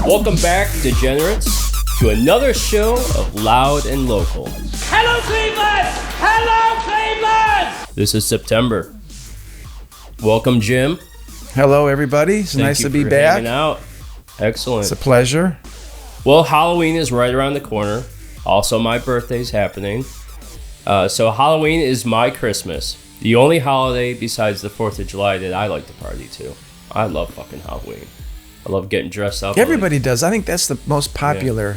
Welcome back, degenerates, to another show of Loud and Local. Hello, Cleveland! Hello, Cleveland! This is September. Welcome, Jim. Hello, everybody. It's nice to be back. Hanging out. Excellent. It's a pleasure. Well, Halloween is right around the corner. Also, my birthday's happening. So Halloween is my Christmas. The only holiday besides the 4th of July that I like to party to. I love fucking Halloween. I love getting dressed up. Everybody does. I think that's the most popular.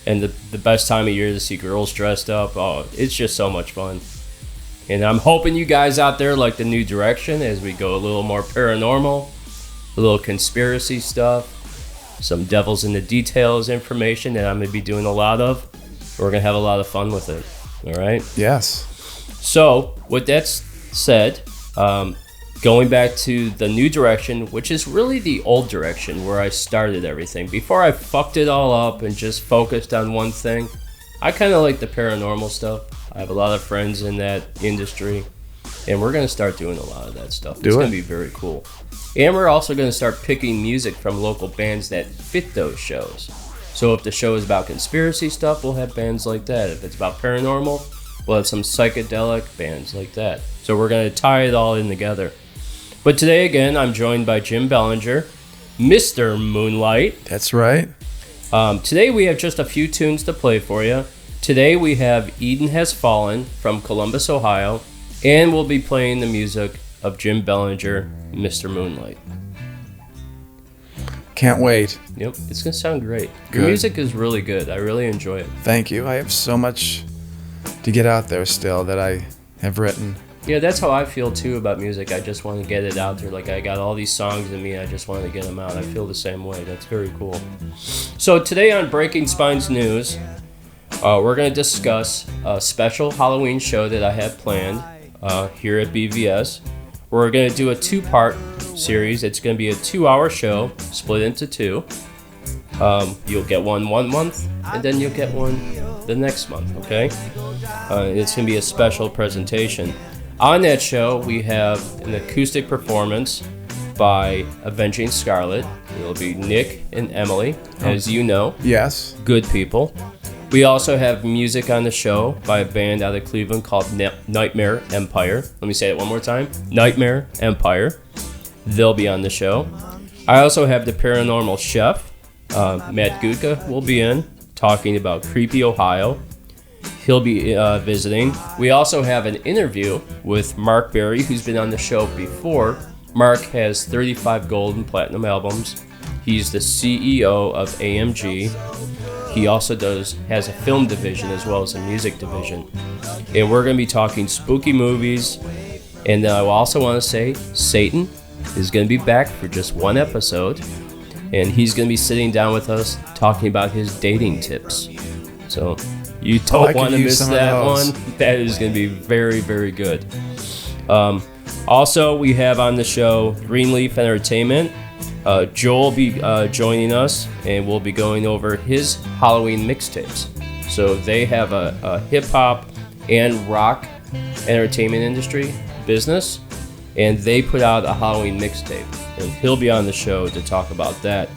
Yeah. And the best time of year to see girls dressed up. Oh, it's just so much fun. And I'm hoping you guys out there like the new direction as we go a little more paranormal, a little conspiracy stuff, some devils in the details information that I'm going to be doing a lot of. We're going to have a lot of fun with it. All right? Yes. So, with that said, going back to the new direction, which is really the old direction where I started everything. Before I fucked it all up and just focused on one thing, I kind of like the paranormal stuff. I have a lot of friends in that industry, and we're going to start doing a lot of that stuff. It's going to be very cool. And we're also going to start picking music from local bands that fit those shows. So if the show is about conspiracy stuff, we'll have bands like that. If it's about paranormal, we'll have some psychedelic bands like that. So we're going to tie it all in together. But today, again, I'm joined by Jim Belanger, Mr. Moonlight. That's right. Today we have just a few tunes to play for you. Today we have Eden Has Fallen from Columbus, Ohio, and we'll be playing the music of Jim Belanger, Mr. Moonlight. Can't wait. Yep, it's going to sound great. Good. The music is really good. I really enjoy it. Thank you. I have so much to get out there still that I have written. Yeah, that's how I feel too about music. I just want to get it out there. Like, I got all these songs in me, I just want to get them out. I feel the same way. That's very cool. So today on Breaking Spines News, we're going to discuss a special Halloween show that I have planned here at BVS. We're going to do a two-part series. It's going to be a 2-hour show split into two. You'll get one month, and then you'll get one the next month, okay? It's going to be a special presentation. On that show, we have an acoustic performance by Avenging Scarlet. It'll be Nick and Emily, as you know. Yes. Good people. We also have music on the show by a band out of Cleveland called Nightmare Empire. Let me say it one more time. Nightmare Empire. They'll be on the show. I also have the Paranormal Chef. Matt Gutka will be in, talking about Creepy, Ohio. He'll be visiting. We also have an interview with Mark Berry, who's been on the show before. Mark has 35 gold and platinum albums. He's the CEO of AMG. He also has a film division as well as a music division. And we're going to be talking spooky movies. And I also want to say Satan is going to be back for just one episode. And he's going to be sitting down with us talking about his dating tips. So you don't want to miss that one. That is going to be very, very good. Also, we have on the show Greenleaf Entertainment. Joel will be joining us, and we'll be going over his Halloween mixtapes. So they have a hip-hop and rock entertainment industry business, and they put out a Halloween mixtape. And he'll be on the show to talk about that.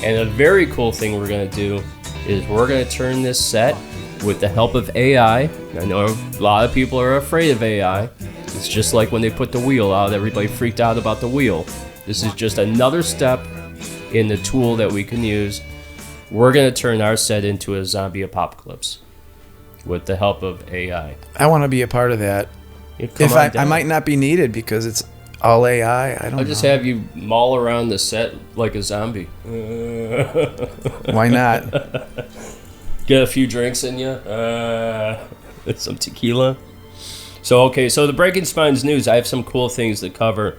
And a very cool thing we're going to do is we're going to turn this set with the help of AI. I know a lot of people are afraid of AI. It's just like when they put the wheel out, everybody freaked out about the wheel. This is just another step in the tool that we can use. We're going to turn our set into a zombie apocalypse with the help of AI. I want to be a part of that. I might not be needed because it's all AI. I don't know. I'll just have you maul around the set like a zombie. Why not? Get a few drinks in you. Some tequila. So the Breaking Spines News, I have some cool things to cover.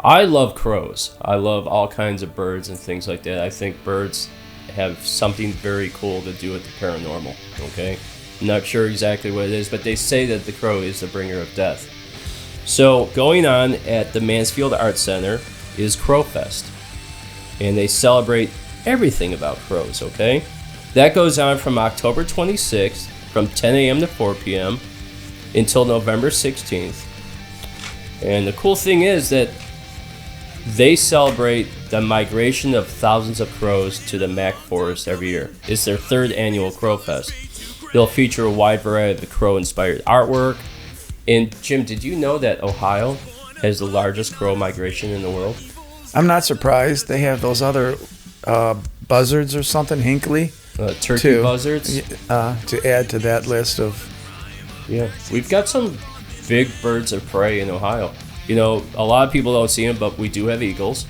I love crows. I love all kinds of birds and things like that. I think birds have something very cool to do with the paranormal, okay? I'm not sure exactly what it is, but they say that the crow is the bringer of death. So going on at the Mansfield Arts Center is Crow Fest, and they celebrate everything about crows, okay? That goes on from October 26th from 10 a.m. to 4 p.m. until November 16th. And the cool thing is that They celebrate the migration of thousands of crows to the Mac Forest every year. It's their third annual Crow Fest. They'll feature a wide variety of crow-inspired artwork. And Jim, did you know that Ohio has the largest crow migration in the world? I'm not surprised. They have those other buzzards or something, Hinckley. Turkey buzzards? To add to that list of... Yeah, we've got some big birds of prey in Ohio. You know, a lot of people don't see them, but we do have eagles.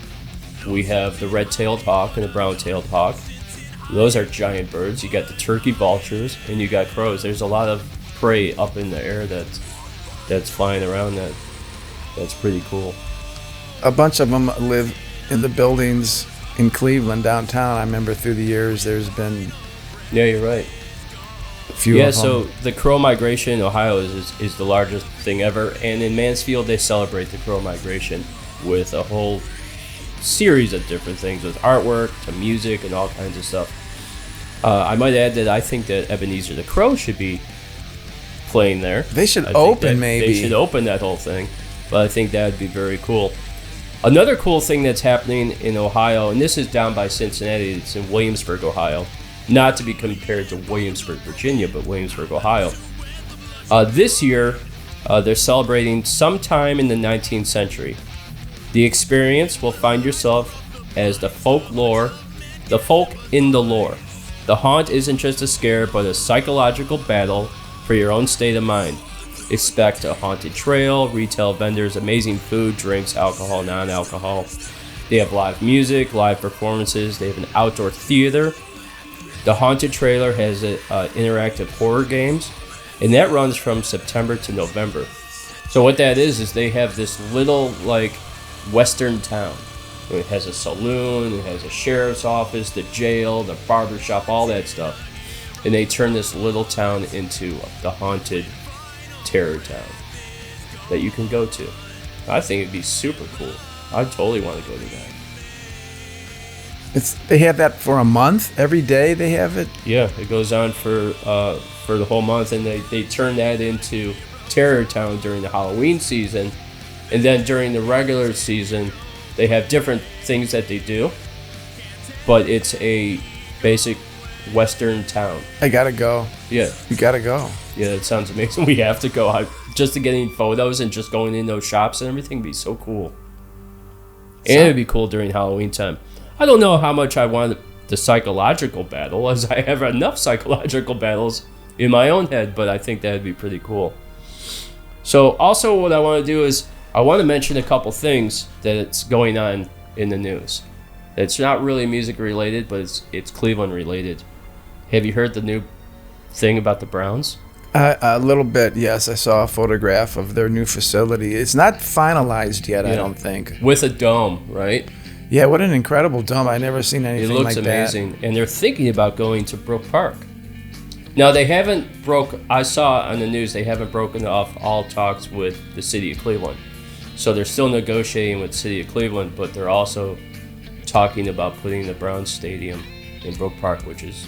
We have the red-tailed hawk and the brown-tailed hawk. Those are giant birds. You got the turkey vultures, and you got crows. There's a lot of prey up in the air that's flying around. That's pretty cool. A bunch of them live in the buildings in Cleveland downtown. I remember through the years there's been... Yeah, you're right. Yeah, so the crow migration in Ohio is the largest thing ever, and in Mansfield they celebrate the crow migration with a whole series of different things, with artwork to music and all kinds of stuff. I might add that I think that Ebenezer the Crow should be playing there. They should open, maybe. They should open that whole thing, but I think that would be very cool. Another cool thing that's happening in Ohio, and this is down by Cincinnati, it's in Williamsburg, Ohio. Not to be compared to Williamsburg, Virginia, but Williamsburg, Ohio. This year, they're celebrating sometime in the 19th century. The experience will find yourself as the folk in the lore. The haunt isn't just a scare, but a psychological battle for your own state of mind. Expect a haunted trail, retail vendors, amazing food, drinks, alcohol, non-alcohol. They have live music, live performances. They have an outdoor theater. The Haunted Trailer has interactive horror games, and that runs from September to November. So what that is they have this little, like, western town. It has a saloon, it has a sheriff's office, the jail, the barber shop, all that stuff. And they turn this little town into the haunted terror town that you can go to. I think it'd be super cool. I totally want to go to that. They have that for a month? Every day they have it? Yeah, it goes on for the whole month, and they turn that into Terror Town during the Halloween season. And then during the regular season, they have different things that they do, but it's a basic western town. I gotta go. Yeah. You gotta go. Yeah, that sounds amazing. We have to go. Just to getting photos and just going in those shops and everything would be so cool. And it'd be cool during Halloween time. I don't know how much I want the psychological battle, as I have enough psychological battles in my own head, but I think that'd be pretty cool. So also what I want to do is I want to mention a couple things that's going on in the news. It's not really music related, but it's Cleveland related. Have you heard the new thing about the Browns? A little bit, yes. I saw a photograph of their new facility. It's not finalized yet, I don't think. With a dome, right? Yeah, what an incredible dome. I've never seen anything like that. It looks amazing. And they're thinking about going to Brook Park. Now, I saw on the news, they haven't broken off all talks with the city of Cleveland. So they're still negotiating with the city of Cleveland, but they're also talking about putting the Browns Stadium in Brook Park, which is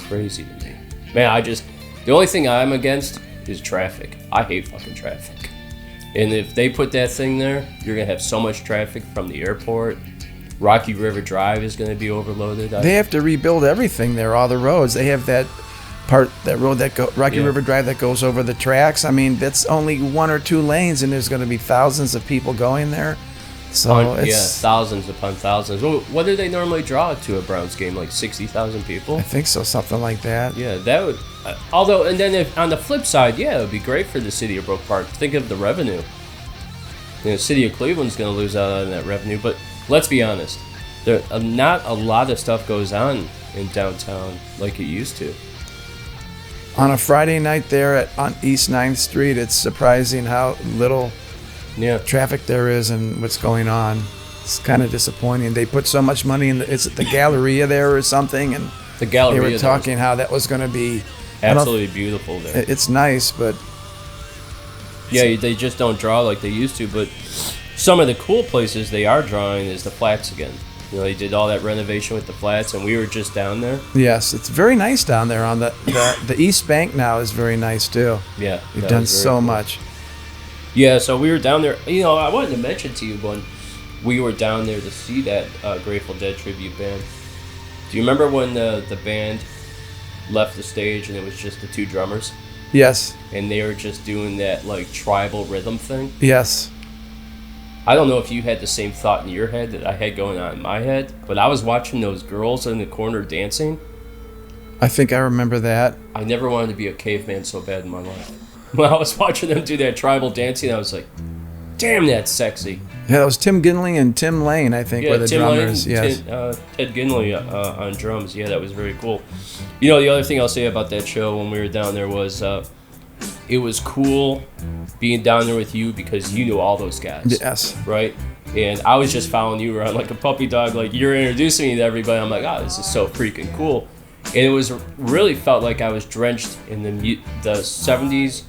crazy to me. Man, the only thing I'm against is traffic. I hate fucking traffic. And if they put that thing there, you're going to have so much traffic from the airport. Rocky River Drive is going to be overloaded. They have to rebuild everything there, all the roads. They have that road Rocky River Drive that goes over the tracks. I mean, that's only 1 or 2 lanes, and there's going to be thousands of people going there. So thousands upon thousands. What do they normally draw to a Browns game? Like 60,000 people? I think so, something like that. Yeah, that would. Although, and then if on the flip side, it would be great for the city of Brook Park. Think of the revenue. The city of Cleveland's going to lose out on that revenue. But let's be honest, not a lot of stuff goes on in downtown like it used to. On a Friday night there on East 9th Street, it's surprising how little traffic there is and what's going on. It's kind of disappointing. They put so much money in it's the Galleria there or something, and the Galleria, they were talking how that was going to be absolutely beautiful there. It's nice, but they just don't draw like they used to. But some of the cool places they are drawing is the flats again. They did all that renovation with the flats, and we were just down there. Yes, it's very nice down there. On the East Bank now is very nice too. Yeah, you've done so much. Yeah, so we were down there. I wanted to mention to you we were down there to see that Grateful Dead tribute band. Do you remember when the band left the stage and it was just the two drummers? Yes. And they were just doing that like tribal rhythm thing? Yes. I don't know if you had the same thought in your head that I had going on in my head, but I was watching those girls in the corner dancing. I think I remember that. I never wanted to be a caveman so bad in my life. When I was watching them do that tribal dancing, I was like, damn, that's sexy. Yeah, that was Tim Ginley and Tim Lane, I think, were the Tim drummers. Lane, yes. Ted Ginley on drums. Yeah, that was very cool. You know, the other thing I'll say about that show when we were down there was it was cool being down there with you because you knew all those guys. Yes. Right? And I was just following you around like a puppy dog. Like, you're introducing me to everybody. I'm like, oh, this is so freaking cool. And it was really felt like I was drenched in the 70s,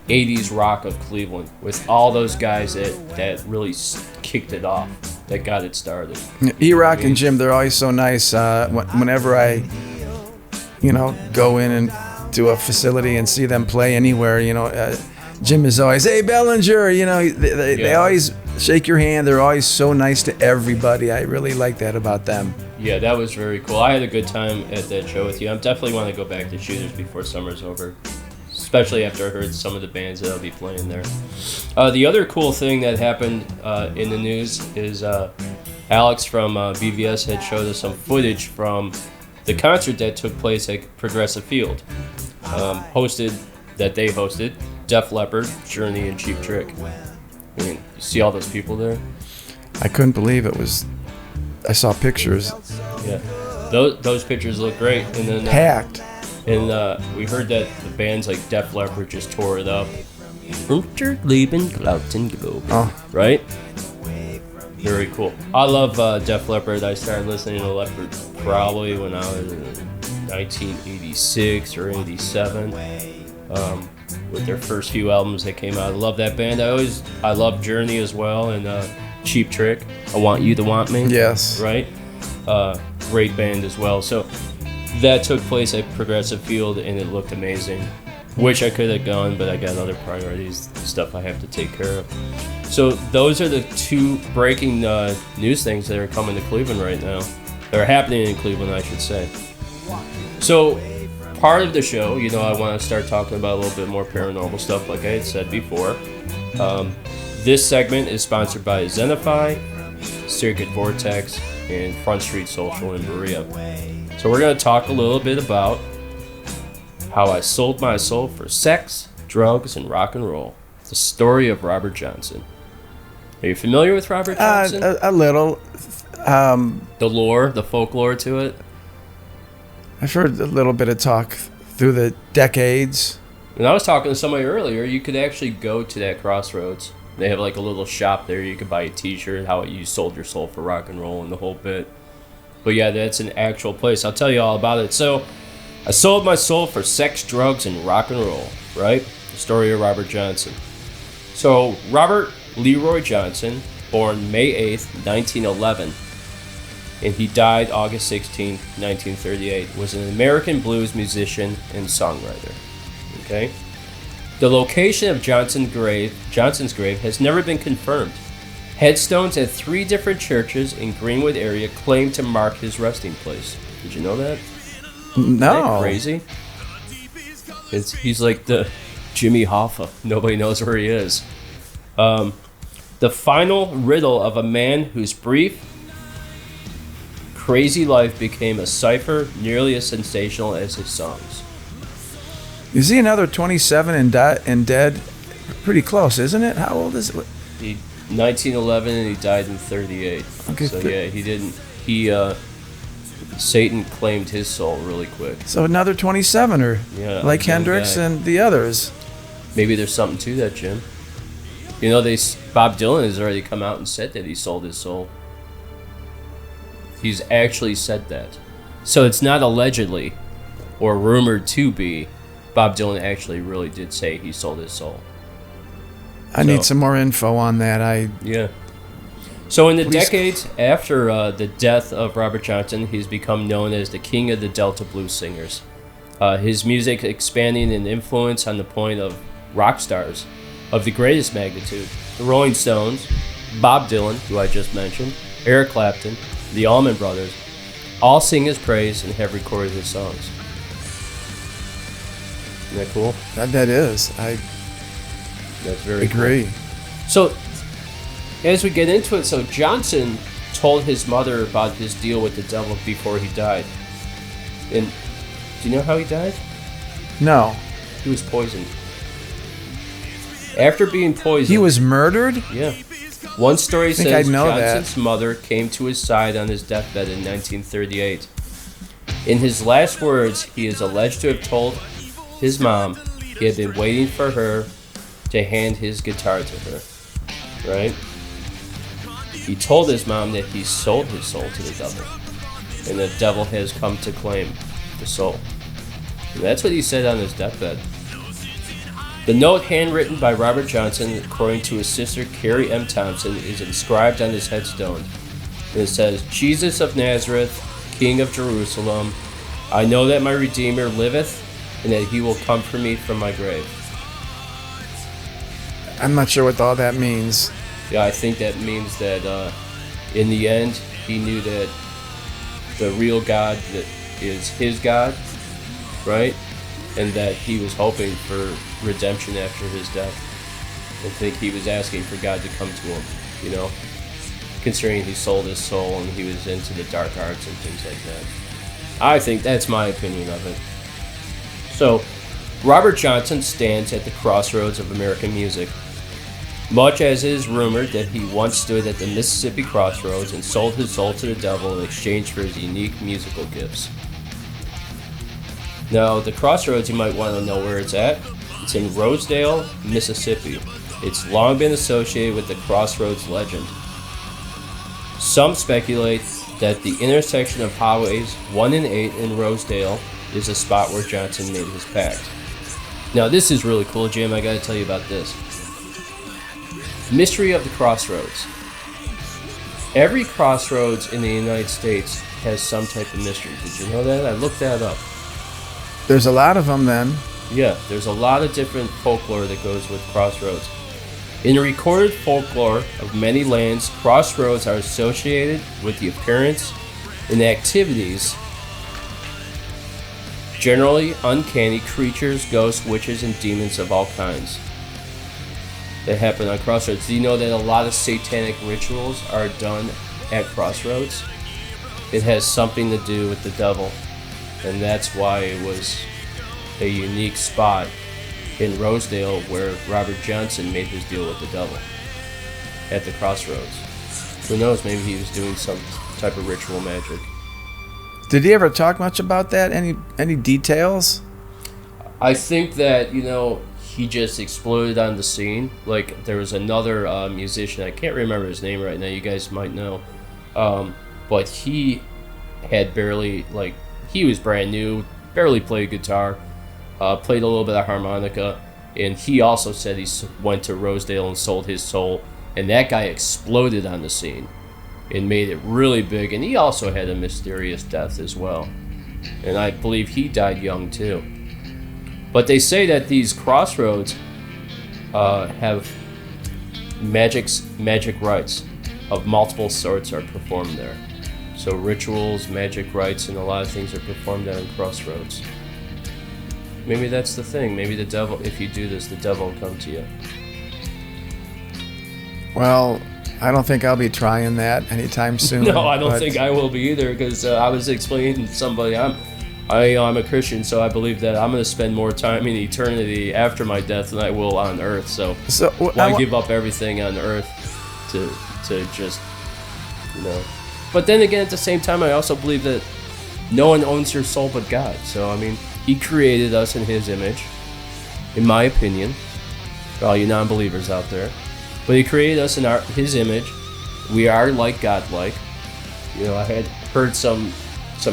80s rock of Cleveland with all those guys that really kicked it off, that got it started. E-Rock and Jim, they're always so nice. Whenever I, go in and to a facility and see them play anywhere, Jim is always, hey, Belanger, they always shake your hand. They're always so nice to everybody. I really like that about them. Yeah, that was very cool. I had a good time at that show with you. I definitely want to go back to Shooters before summer's over, especially after I heard some of the bands that I'll be playing there. The other cool thing that happened in the news is Alex from BVS had showed us some footage from the concert that took place at Progressive Field, they hosted Def Leppard, Journey, and Cheap Trick. I mean, you see all those people there? I couldn't believe it was. I saw pictures. Yeah, those pictures look great. And then packed. And we heard that the bands like Def Leppard just tore it up. Right? Very cool. I love Def Leppard. I started listening to Leppard probably when I was in 1986 or 87. With their first few albums that came out. I love that band. I love Journey as well, and Cheap Trick. I Want You to Want Me. Yes. Right? Great band as well. So that took place at Progressive Field, and it looked amazing. Wish I could have gone, but I got other priorities, stuff I have to take care of. So those are the two breaking news things that are coming to Cleveland right now. That are happening in Cleveland, I should say. So part of the show, I want to start talking about a little bit more paranormal stuff, like I had said before. This segment is sponsored by Zenify, Circuit Vortex, and Front Street Social in Berea. So we're going to talk a little bit about how I sold my soul for sex, drugs, and rock and roll. The story of Robert Johnson. Are you familiar with Robert Johnson? A little. The lore, the folklore to it? I've heard a little bit of talk through the decades. And I was talking to somebody earlier, you could actually go to that Crossroads. They have like a little shop there. You could buy a t-shirt, how you sold your soul for rock and roll and the whole bit. But yeah, that's an actual place. I'll tell you all about it. So, I sold my soul for sex, drugs, and rock and roll, right? The story of Robert Johnson. So, Robert Leroy Johnson, born May 8th, 1911, and he died August 16th, 1938, was an American blues musician and songwriter. Okay? The location of Johnson's grave has never been confirmed. Headstones at 3 different churches in Greenwood area claim to mark his resting place. Did you know that? No. Isn't that crazy? He's like the Jimmy Hoffa. Nobody knows where he is. The final riddle of a man whose brief, crazy life became a cipher nearly as sensational as his songs. Is he another 27 and dead? Pretty close, isn't it? How old is it? He 1911 and he died in 38. Okay. So yeah, he didn't. Satan claimed his soul really quick. So another 27, or like Hendrix and the others. Maybe there's something to that, Jim. Bob Dylan has already come out and said that he sold his soul. He's actually said that. So it's not allegedly or rumored to be. Bob Dylan actually really did say he sold his soul. I need some more info on that. Yeah. So in the decades after the death of Robert Johnson, he's become known as the king of the Delta blues singers. His music expanding in influence on the point of rock stars of the greatest magnitude. The Rolling Stones, Bob Dylan, who I just mentioned, Eric Clapton, the Allman Brothers, all sing his praise and have recorded his songs. Isn't that cool? That is. I That's very agree. Cool. So, as we get into it, so Johnson told his mother about his deal with the devil before he died. And do you know how he died? No. He was poisoned. After being poisoned... He was murdered? Yeah. One story says Johnson's that. mother came to his side on his deathbed in 1938. In his last words, he is alleged to have told his mom he had been waiting for her to hand his guitar to her. Right? He told his mom that he sold his soul to the devil, and the devil has come to claim the soul. And that's what he said on his deathbed. The note, handwritten by Robert Johnson, according to his sister Carrie M. Thompson, is inscribed on his headstone. And it says, Jesus of Nazareth, King of Jerusalem, I know that my Redeemer liveth, and that he will come for me from my grave. I'm not sure what all that means. Yeah, I think that means that in the end, he knew that the real God that is his God, right? And that he was hoping for redemption after his death. I think he was asking for God to come to him, you know? Considering he sold his soul and he was into the dark arts and things like that. I think that's my opinion of it. So, Robert Johnson stands at the crossroads of American music. Much as it is rumored that he once stood at the Mississippi crossroads and sold his soul to the devil in exchange for his unique musical gifts. Now, the crossroads, you might want to know where it's at. It's in Rosedale, Mississippi. It's long been associated with the crossroads legend. Some speculate that the intersection of highways 1 and 8 in Rosedale is the spot where Johnson made his pact. Now, this is really cool, Jim. I got to tell you about this. Mystery of the crossroads. Every crossroads in the United States has some type of mystery. Did you know that? I looked that up. There's a lot of them then. Yeah, there's a lot of different folklore that goes with crossroads. In the recorded folklore of many lands, crossroads are associated with the appearance and activities, generally uncanny creatures, ghosts, witches, and demons of all kinds that happen on crossroads. Do you know that a lot of satanic rituals are done at crossroads? It has something to do with the devil. And that's why it was a unique spot in Rosedale where Robert Johnson made his deal with the devil, at the crossroads. Who knows, maybe he was doing some type of ritual magic. Did he ever talk much about that? Any details? I think that, you know, he just exploded on the scene. Like, there was another musician, I can't remember his name right now, you guys might know. But he had barely, like, he was brand new, barely played guitar, played a little bit of harmonica, and he also said he went to Rosedale and sold his soul, and that guy exploded on the scene and made it really big, and he also had a mysterious death as well. And I believe he died young too. But they say that these crossroads have magic rites of multiple sorts are performed there. So rituals, magic rites, and a lot of things are performed on crossroads. Maybe that's the thing. Maybe the devil, if you do this, the devil will come to you. Well, I don't think I'll be trying that anytime soon. No, I don't think I will be either, because I was explaining to somebody, I'm a Christian, so I believe that I'm going to spend more time in eternity after my death than I will on earth. So why give up everything on earth to just, you know. But then again, at the same time, I also believe that no one owns your soul but God. So, I mean, he created us in his image, in my opinion, for all you non-believers out there. But he created us in his image. We are like God-like. You know, I had heard some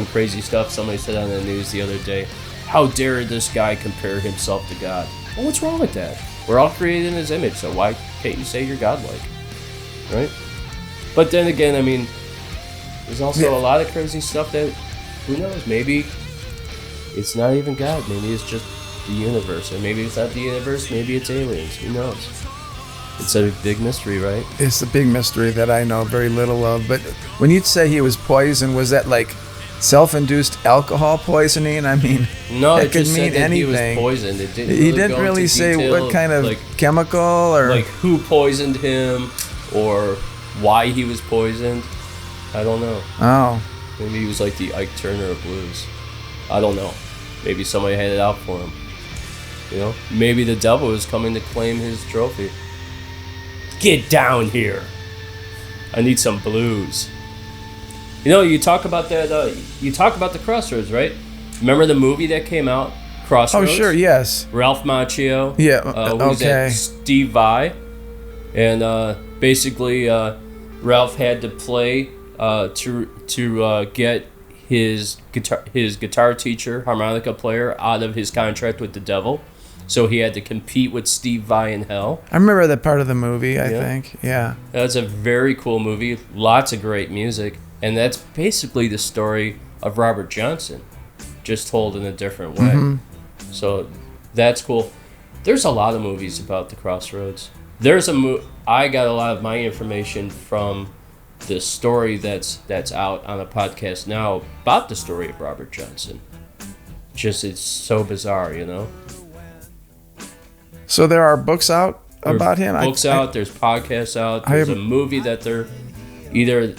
crazy stuff somebody said on the news the other day. How dare this guy compare himself to God? Well, what's wrong with that? We're all created in his image, so why can't you say you're God-like? Right? But then again, I mean, there's also a lot of crazy stuff that, who knows, maybe it's not even God. Maybe it's just the universe. Or maybe it's not the universe, maybe it's aliens. Who knows? It's a big mystery, right? It's a big mystery that I know very little of. But when you'd say he was poisoned, was that like self-induced alcohol poisoning? I mean, No, that it could just mean said that anything. he was poisoned. It didn't He really didn't go really into say detail what kind of like, chemical or like who poisoned him or why he was poisoned. I don't know. Oh, Maybe he was like the Ike Turner of blues. I don't know. Maybe somebody had it out for him. You know? Maybe the devil was coming to claim his trophy. Get down here. I need some blues. You know, you talk about that. You talk about the Crossroads, right? Remember the movie that came out, Crossroads? oh, sure, yes, Ralph Macchio. yeah, Who was that? okay, Steve Vai, and basically Ralph had to play to get his guitar teacher, harmonica player, out of his contract with the devil. So he had to compete with Steve Vai in hell. I remember that part of the movie. I Yeah. think, yeah. That's a very cool movie. Lots of great music, and that's basically the story of Robert Johnson, just told in a different way. Mm-hmm. So that's cool. There's a lot of movies about the Crossroads. There's I got a lot of my information from the story that's out on a podcast now about the story of Robert Johnson. Just it's so bizarre, you know. So there are books out about him. Books out. There's podcasts out. There's a movie that they're either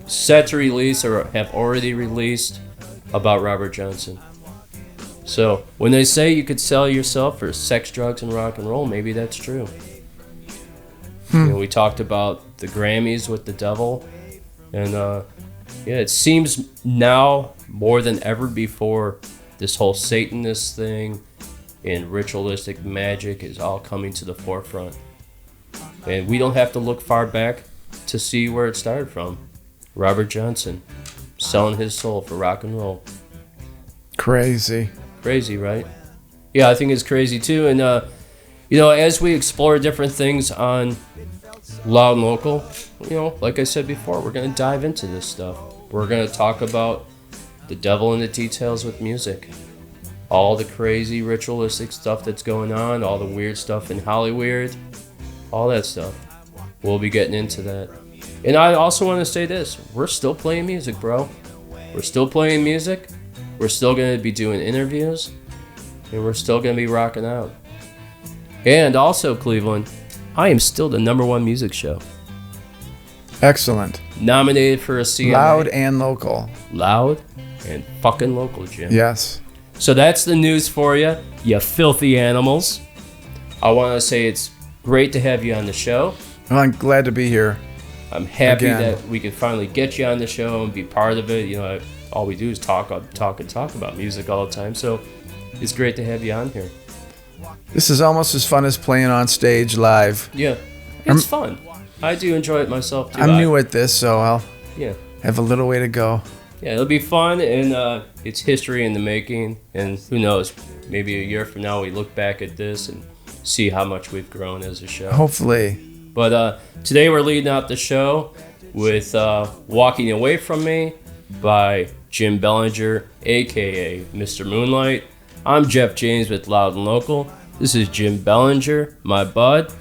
set to release or have already released about Robert Johnson. So when they say you could sell yourself for sex, drugs, and rock and roll, maybe that's true. You know, we talked about the Grammys with the devil, and yeah, it seems now more than ever before this whole Satanist thing and ritualistic magic is all coming to the forefront. And we don't have to look far back to see where it started from. Robert Johnson selling his soul for rock and roll. Crazy. Crazy, right? Yeah, I think it's crazy too. And you know, as we explore different things on Loud and Local, you know, like I said before, we're going to dive into this stuff. We're going to talk about the devil in the details with music. All the crazy ritualistic stuff that's going on, all the weird stuff in Hollywood, all that stuff. We'll be getting into that. And I also want to say this. We're still playing music, bro. We're still playing music. We're still going to be doing interviews. And we're still going to be rocking out. And also, Cleveland, I am still the #1 music show. Excellent. Nominated for a CMA. Loud and local. Loud and fucking local, Jim. Yes. So that's the news for you, you filthy animals. I want to say it's great to have you on the show. Well, I'm glad to be here. I'm happy Again. that we could finally get you on the show and be part of it. You know, all we do is talk about music all the time. So it's great to have you on here. This is almost as fun as playing on stage live. Yeah, it's fun. I do enjoy it myself too. I'm new at this, so I'll Yeah. have a little way to go. Yeah, it'll be fun, and it's history in the making. And who knows, maybe a year from now we look back at this and see how much we've grown as a show. Hopefully. But today we're leading out the show with Walking Away From Me by Jim Belanger, a.k.a. Mr. Moonlight. I'm Jeff James with Loud and Local. This is Jim Belanger, my bud,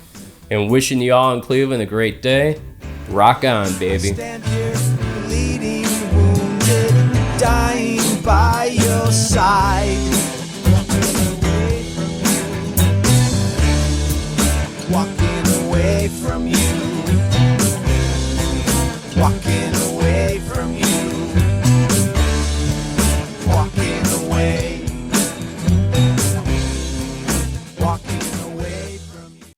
and wishing y'all in Cleveland a great day. Rock on, baby. Stand here